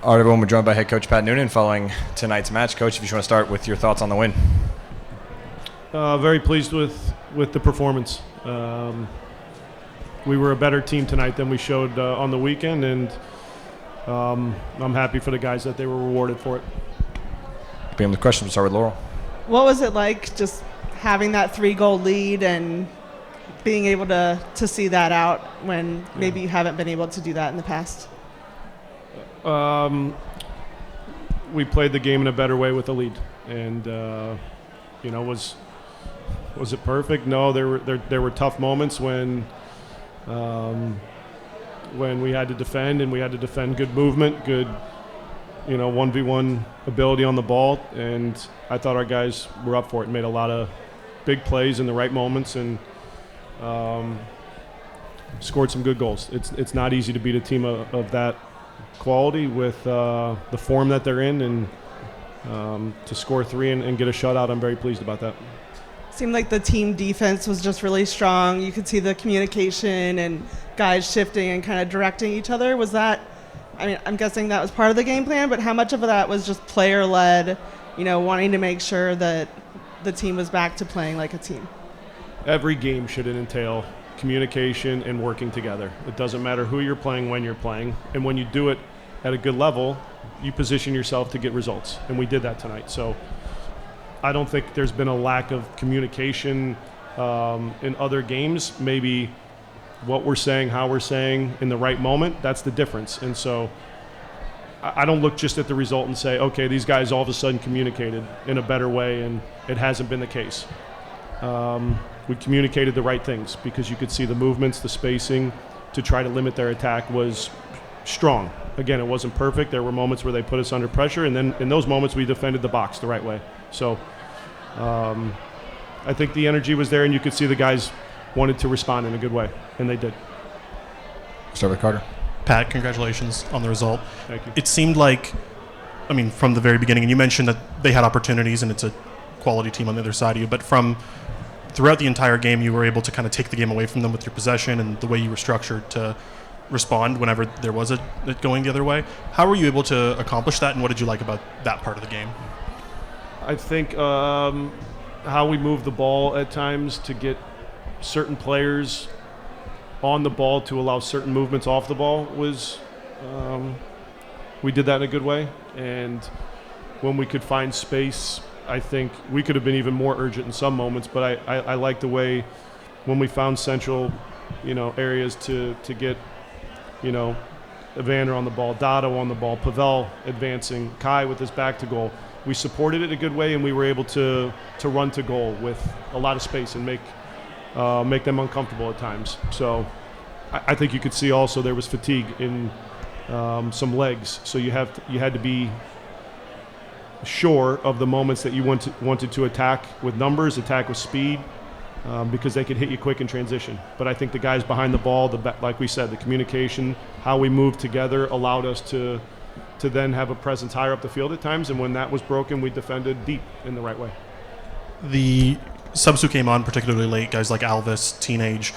All right, everyone, we're joined by head coach Pat Noonan following tonight's match. Coach, if you just want to start with your thoughts on the win. Very pleased with the performance. We were a better team tonight than we showed on the weekend, and I'm happy for the guys that they were rewarded for it. Begin with questions. We'll start with Laurel. What was it like just having that 3-goal lead and being able to see that out when maybe you haven't been able to do that in the past? We played the game in a better way with the lead, and was it perfect? No, there were tough moments when we had to defend, and we had to defend good movement, good 1v1 ability on the ball, and I thought our guys were up for it and made a lot of big plays in the right moments, and scored some good goals. It's not easy to beat a team of that quality with the form that they're in, and to score 3 and get a shutout. I'm very pleased about that. Seemed like the team defense was just really strong. You could see the communication and guys shifting and kind of directing each other. Was that, I'm guessing that was part of the game plan, but how much of that was just player-led, wanting to make sure that the team was back to playing like a team? Every game should entail communication and working together. It doesn't matter who you're playing, when you're playing, and when you do it at a good level, you position yourself to get results, and we did that tonight. So I don't think there's been a lack of communication in other games. Maybe what we're saying, how we're saying in the right moment, that's the difference. And so I don't look just at the result and say, okay, these guys all of a sudden communicated in a better way, and it hasn't been the case. We communicated the right things because you could see the movements, the spacing to try to limit their attack was strong. Again, it wasn't perfect. There were moments where they put us under pressure, and then in those moments we defended the box the right way. So I think the energy was there, and you could see the guys wanted to respond in a good way, and they did. Start with Carter. Pat, congratulations on the result. Thank you. It seemed like, from the very beginning, and you mentioned that they had opportunities and it's a quality team on the other side of you, but from throughout the entire game, you were able to kind of take the game away from them with your possession and the way you were structured to respond whenever there was it going the other way. How were you able to accomplish that, and what did you like about that part of the game? I think how we moved the ball at times to get certain players on the ball to allow certain movements off the ball was we did that in a good way. And when we could find space, I think we could have been even more urgent in some moments, but I like the way when we found central, areas to get, Evander on the ball, Dotto on the ball, Pavel advancing, Kai with his back to goal. We supported it in a good way, and we were able to run to goal with a lot of space and make them uncomfortable at times. So I think you could see also there was fatigue in some legs. So you had to be sure of the moments that you wanted to attack with numbers, attack with speed, because they could hit you quick in transition. But I think the guys behind the ball, like we said, the communication, how we moved together allowed us to then have a presence higher up the field at times, and when that was broken, we defended deep in the right way. The subs who came on particularly late, guys like Alvis, Teenage,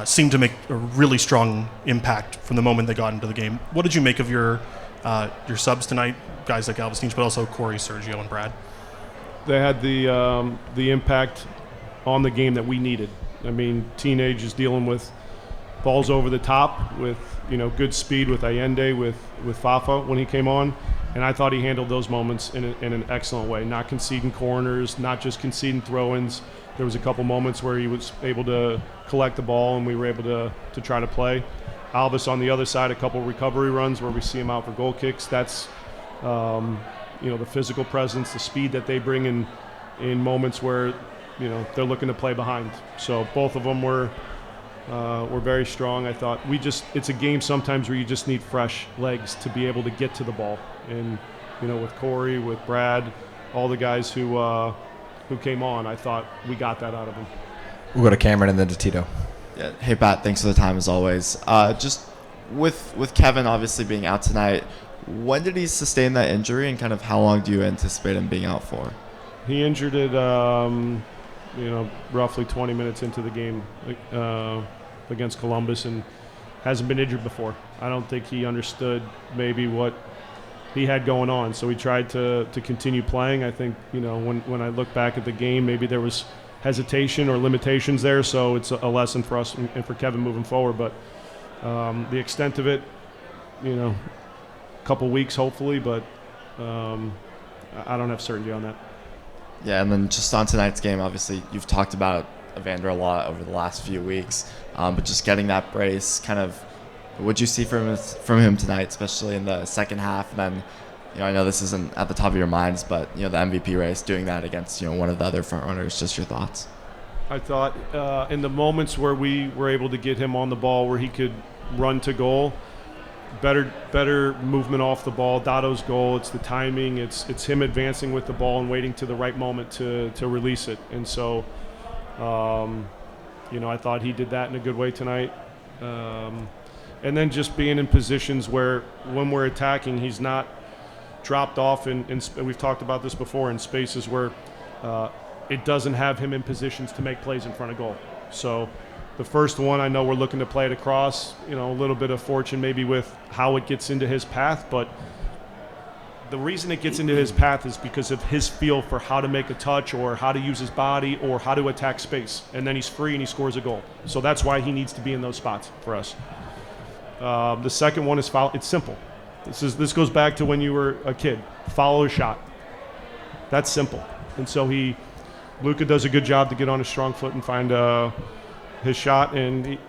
seemed to make a really strong impact from the moment they got into the game. What did you make of your subs tonight, guys like Alvis, Teenage, but also Corey, Sergio, and Brad? They had the impact on the game that we needed. Teenage is dealing with balls over the top with good speed with Allende, with Fafa when he came on, and I thought he handled those moments in an excellent way, not conceding corners, not just conceding throw-ins. There was a couple moments where he was able to collect the ball, and we were able to try to play. Alvis on the other side, a couple recovery runs where we see him out for goal kicks. That's the physical presence, the speed that they bring in moments where they're looking to play behind. So both of them were very strong. I thought it's a game sometimes where you just need fresh legs to be able to get to the ball. And with Corey, with Brad, all the guys who came on, I thought we got that out of them. We'll go to Cameron and then to Tito. Yeah. Hey, Pat, thanks for the time as always. Just with Kevin obviously being out tonight, when did he sustain that injury, and kind of how long do you anticipate him being out for? He injured it, roughly 20 minutes into the game against Columbus, and hasn't been injured before. I don't think he understood maybe what he had going on. So he tried to continue playing. I think, when I look back at the game, maybe there was hesitation or limitations there. So it's a lesson for us and for Kevin moving forward. But the extent of it, a couple weeks hopefully, but I don't have certainty on that. Yeah, and then just on tonight's game, obviously you've talked about Evander a lot over the last few weeks, but just getting that brace, kind of, what'd you see from him tonight, especially in the second half? And then, I know this isn't at the top of your minds, but the MVP race, doing that against one of the other front runners. Just your thoughts. I thought in the moments where we were able to get him on the ball, where he could run to goal, better movement off the ball. Dado's goal, it's the timing, it's him advancing with the ball and waiting to the right moment to release it. And so, I thought he did that in a good way tonight. And then just being in positions where when we're attacking, he's not dropped off in we've talked about this before, in spaces where it doesn't have him in positions to make plays in front of goal. So the first one, I know we're looking to play it across, a little bit of fortune maybe with how it gets into his path, but the reason it gets into his path is because of his feel for how to make a touch or how to use his body or how to attack space. And then he's free and he scores a goal. So that's why he needs to be in those spots for us. The second one is foul. It's simple. This goes back to when you were a kid. Follow a shot. That's simple. And so Luca does a good job to get on his strong foot and find his shot, and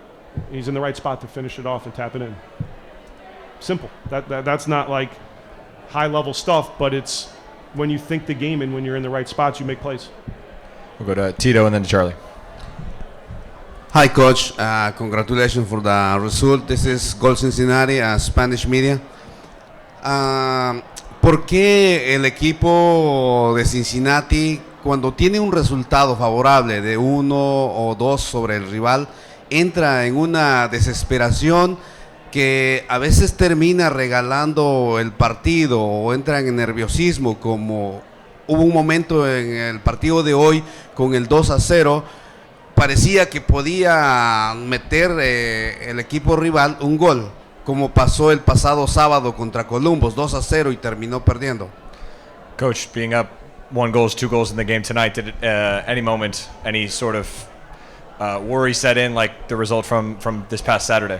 he's in the right spot to finish it off and tap it in. Simple. That's not like high-level stuff, but it's when you think the game and when you're in the right spots, you make plays. We'll go to Tito and then to Charlie. Hi, Coach. Congratulations for the result. This is Gold Cincinnati, Spanish media. ¿Por qué el equipo de Cincinnati, cuando tiene un resultado favorable de 1 o 2 sobre el rival, entra en una desesperación que a veces termina regalando el partido o entran en nerviosismo, como hubo un momento en el partido de hoy con el 2-0, parecía que podía meter el equipo rival un gol, como pasó el pasado sábado contra Columbus, 2-0 y terminó perdiendo? Coach, being up 1 goal, 2 goals in the game tonight, did any moment any sort of worry set in, like the result from this past Saturday?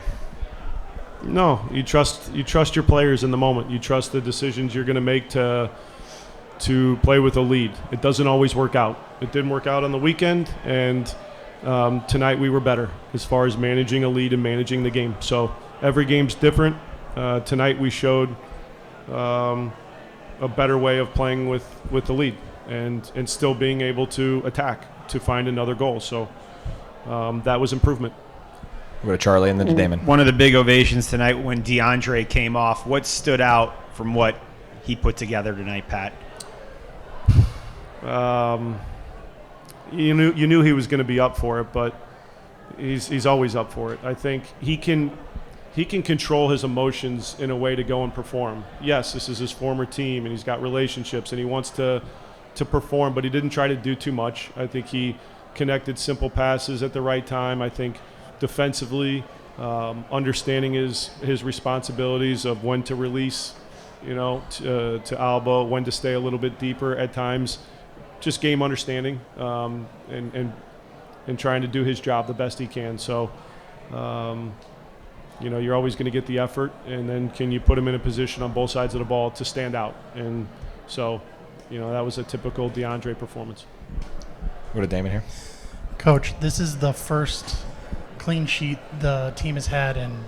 No, you trust your players in the moment. You trust the decisions you're going to make to play with a lead. It doesn't always work out. It didn't work out on the weekend, and tonight we were better as far as managing a lead and managing the game. So every game's different. Tonight we showed a better way of playing with the lead and still being able to attack to find another goal. So that was improvement. We'll go to Charlie and then to Damon. One of the big ovations tonight when DeAndre came off. What stood out from what he put together tonight, Pat? You knew he was going to be up for it, but he's always up for it. I think he can control his emotions in a way to go and perform. Yes, this is his former team, and he's got relationships, and he wants to perform, but he didn't try to do too much. I think he connected simple passes at the right time. I think defensively, understanding his responsibilities of when to release, to Alba, when to stay a little bit deeper at times. Just game understanding and trying to do his job the best he can. So, you're always going to get the effort, and then can you put him in a position on both sides of the ball to stand out? And so, that was a typical DeAndre performance. Go to Damon here. Coach, this is the first clean sheet the team has had in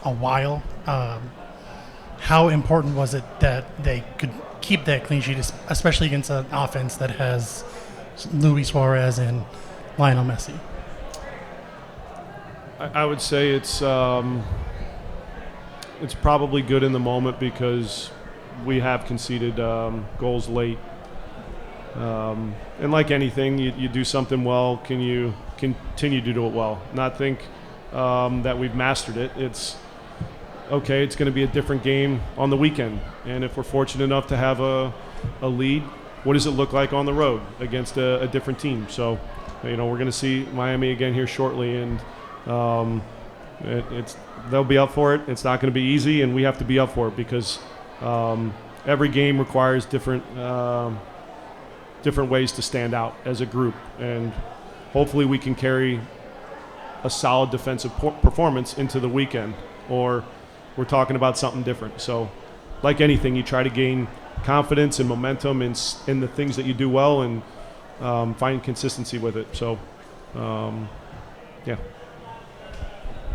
a while. How important was it that they could keep that clean sheet, especially against an offense that has Luis Suarez and Lionel Messi? I would say it's probably good in the moment because we have conceded goals late. And like anything, you do something well, can you continue to do it well? Not think that we've mastered it. It's okay, it's going to be a different game on the weekend. And if we're fortunate enough to have a lead, what does it look like on the road against a different team? So, we're going to see Miami again here shortly, and they'll be up for it. It's not going to be easy, and we have to be up for it because every game requires different ways to stand out as a group, and hopefully we can carry a solid defensive performance into the weekend, or we're talking about something different. So like anything, you try to gain confidence and momentum in the things that you do well, and find consistency with it. So yeah.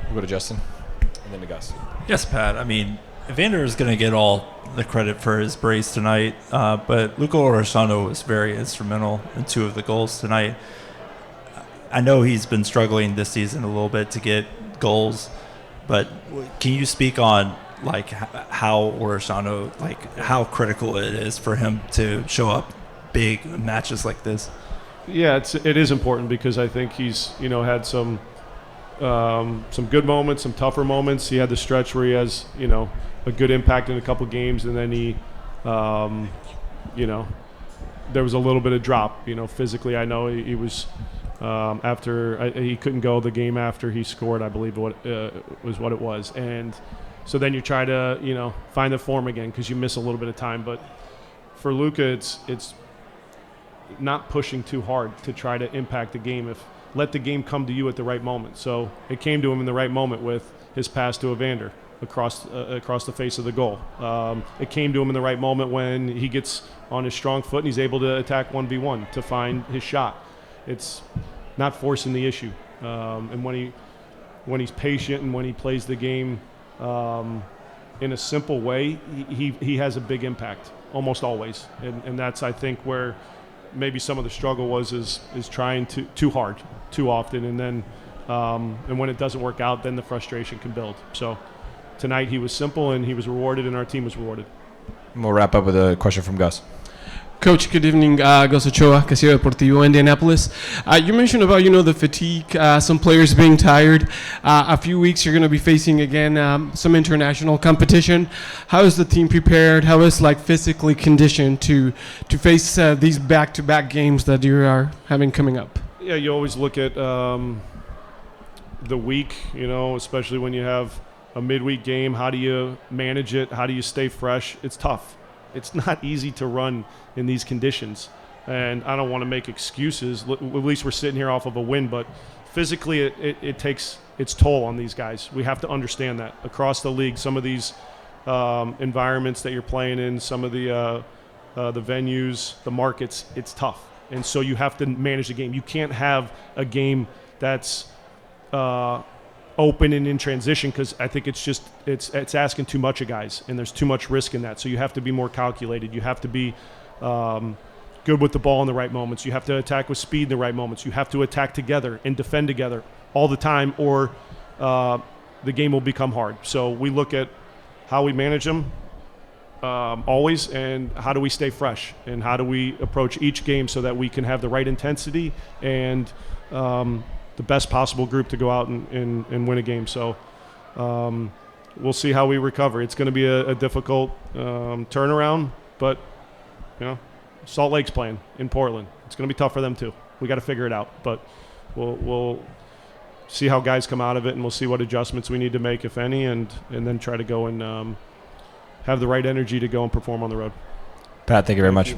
We'll go to Justin and then to Gus. Yes, Pat. I mean, Evander is going to get all the credit for his brace tonight, but Luca Orosano was very instrumental in 2 of the goals tonight. I know he's been struggling this season a little bit to get goals, but can you speak on like how Orosano, like how critical it is for him to show up big in matches like this? Yeah, it is important, because I think he's had some good moments, some tougher moments. He had the stretch where he has a good impact in a couple games, and then he there was a little bit of drop. Physically, I know he was after he couldn't go the game after he scored, I believe was what it was, and so then you try to find the form again because you miss a little bit of time. But for Luca, it's not pushing too hard to try to impact the game. Let the game come to you at the right moment. So it came to him in the right moment with his pass to Evander across the face of the goal. It came to him in the right moment when he gets on his strong foot and he's able to attack 1v1 to find his shot. It's not forcing the issue. And when he's patient and when he plays the game in a simple way, he has a big impact almost always. And that's, I think, where maybe some of the struggle is trying too hard, too often, and then and when it doesn't work out, then the frustration can build. So tonight he was simple and he was rewarded, and our team was rewarded. And we'll wrap up with a question from Gus. Coach, good evening. Gus Ochoa, Castillo Deportivo, Indianapolis. You mentioned about, the fatigue, some players being tired. A few weeks you're going to be facing again some international competition. How is the team prepared? How is physically conditioned to face these back-to-back games that you are having coming up? Yeah, you always look at the week, especially when you have a midweek game. How do you manage it? How do you stay fresh? It's tough. It's not easy to run in these conditions, and I don't want to make excuses. At least we're sitting here off of a win, but physically it takes its toll on these guys. We have to understand that across the league, some of these environments that you're playing in, some of the venues, the markets, it's tough, and so you have to manage the game. You can't have a game that's open and in transition, because I think it's asking too much of guys, and there's too much risk in that. So you have to be more calculated. You have to be good with the ball in the right moments. You have to attack with speed in the right moments. You have to attack together and defend together all the time, or the game will become hard. So we look at how we manage them always, and how do we stay fresh, and how do we approach each game so that we can have the right intensity and the best possible group to go out and win a game. So we'll see how we recover. It's going to be a difficult turnaround, but Salt Lake's playing in Portland. It's going to be tough for them too. We got to figure it out, but we'll see how guys come out of it, and we'll see what adjustments we need to make, if any, and then try to go and have the right energy to go and perform on the road. Pat, thank you very much.